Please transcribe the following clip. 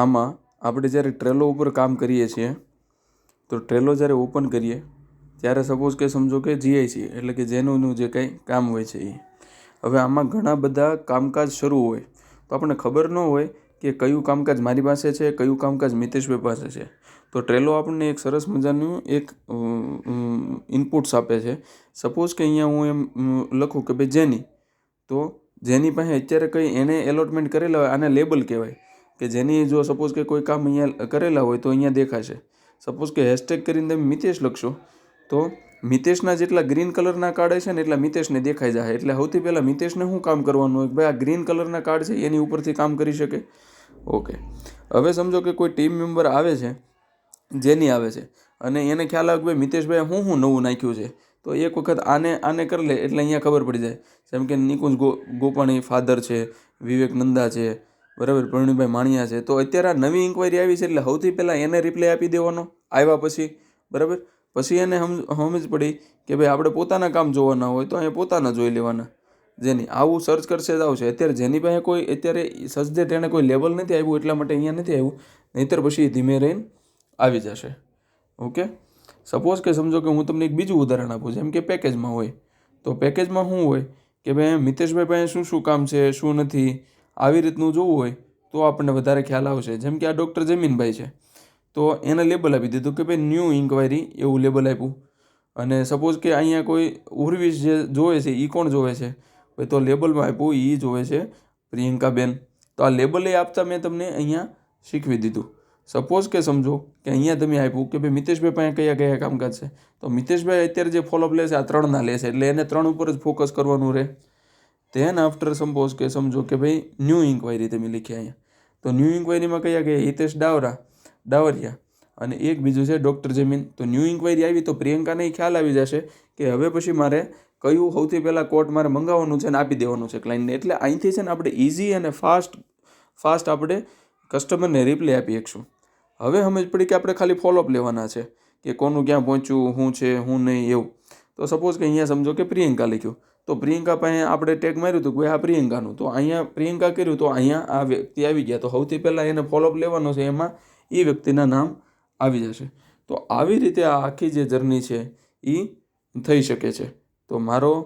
આમાં આપણે જ્યારે ટ્રેલો ઉપર કામ કરીએ છીએ તો ટ્રેલો જ્યારે ઓપન કરીએ ત્યારે સપોઝ કે સમજો કે જીઆઈસી એટલે કે જેનું જે કંઈ કામ હોય છે એ હવે આમાં ઘણા બધા કામકાજ શરૂ હોય તો આપણને ખબર ન હોય કે કયું કામકાજ મારી પાસે છે, કયું કામકાજ મિતેશભાઈ પાસે છે. તો ટ્રેલો આપણને એક સરસ મજાનું એક ઇનપુટ્સ આપે છે. સપોઝ કે અહીંયા હું એમ લખું કે ભાઈ જેની, તો જેની પાસે અત્યારે કંઈ એને એલોટમેન્ટ કરેલા હોય આને લેબલ કહેવાય કે જેની જો સપોઝ કે કોઈ કામ અહીંયા કરેલા હોય તો અહીંયા દેખાશે. સપોઝ કે હેશટેગ કરીને તમે મિતેશ લખશો તો મિતેશના જેટલા ગ્રીન કલરના કાર્ડ હશે ને એટલા મિતેશને દેખાઈ જાય. એટલે સૌથી પહેલાં મિતેશને શું કામ કરવાનું હોય કે ભાઈ આ ગ્રીન કલરના કાર્ડ છે એની ઉપરથી કામ કરી શકે. ઓકે, હવે સમજો કે કોઈ ટીમ મેમ્બર આવે છે, જેની આવે છે અને એને ખ્યાલ આવે કે ભાઈ મિતેશભાઈ હું નવું નાખ્યું છે, તો એક વખત આને કરી લે એટલે અહીંયા ખબર પડી જાય. જેમ કે નિકુંજ ગોપાણી ફાધર છે, વિવેક નંદા છે, બરાબર, પ્રવીણભાઈ માણિયા છે. તો અત્યારે આ નવી ઇન્ક્વાયરી આવી છે એટલે સૌથી પહેલાં એને રિપ્લાય આપી દેવાનો આવ્યા પછી, બરાબર. પછી એને સમજ પડી કે ભાઈ આપણે પોતાના કામ જોવાના હોય તો અહીંયા પોતાના જોઈ લેવાના. જેની આવું સર્ચ કરશે જ આવશે. અત્યારે જેની પાસે કોઈ અત્યારે સજ્જે તેણે કોઈ લેવલ નથી આવ્યું એટલા માટે અહીંયા નથી આવ્યું, નહીંતર પછી ધીમે રહીને આવી જશે. ઓકે, સપોઝ કે સમજો કે હું તમને એક બીજું ઉદાહરણ આપું. જેમ કે પેકેજમાં હોય તો પેકેજમાં શું હોય કે ભાઈ મિતેશભાઈ પાસે શું શું કામ છે, શું નથી, આવી રીતનું જોવું હોય તો આપણને વધારે ખ્યાલ આવશે. જેમ કે આ ડૉક્ટર જમીનભાઈ છે તો એને લેબલ આપી દીધું કે ભાઈ ન્યૂ ઇન્ક્વાયરી એવું લેબલ આપ્યું. અને સપોઝ કે અહીંયા કોઈ ઉર્વિશ જે જોવે છે એ કોણ જોવે છે ભાઈ, તો લેબલમાં આપ્યું એ જોવે છે પ્રિયંકાબેન. તો આ લેબલ એ આપતા મેં તમને અહીંયા શીખવી દીધું. સપોઝ કે સમજો કે અહીંયા તમે આપ્યું કે ભાઈ મિતેશભાઈ પાસે કયા કયા કામકાજ છે, તો મિતેશભાઈ અત્યારે જે ફોલોઅપ લે છે આ 3ના લે છે એટલે એને 3 ઉપર જ ફોકસ કરવાનું રહે. ધેન આફ્ટર સપોઝ કે સમજો કે ભાઈ ન્યૂ ઇન્ક્વાયરી તમે લખી અહીંયા, તો ન્યૂ ઇન્ક્વાયરીમાં કયા હિતેશ ડાવરિયા અને એક બીજું છે ડૉક્ટર જમીન. તો ન્યૂ ઇન્ક્વાયરી આવી તો પ્રિયંકાને ખ્યાલ આવી જશે કે હવે પછી મારે કયું સૌથી પહેલાં કોટ મારે મંગાવવાનું છે અને આપી દેવાનું છે ક્લાયન્ટને. એટલે અહીંથી છે ને આપણે ઇઝી અને ફાસ્ટ આપણે કસ્ટમરને રિપ્લાય આપી શકશું. હવે સમજ પડી કે આપણે ખાલી ફોલોઅપ લેવાના છે કે કોનું ક્યાં પહોંચ્યું, શું છે શું નહીં એવું. તો સપોઝ કે અહીંયા સમજો કે પ્રિયંકા લખ્યું તો પ્રિયંકા પાસે આપણે ટેગ માર્યું હતું કે ભાઈ આ પ્રિયંકાનું, તો અહીંયા પ્રિયંકા કર્યું તો અહીંયા આ વ્યક્તિ આવી ગયા. તો સૌથી પહેલાં એને ફોલોઅપ લેવાનો છે, એમાં એ વ્યક્તિના નામ આવી જશે. તો આવી રીતે આ આખી જે જર્ની છે એ થઈ શકે છે. તો મારો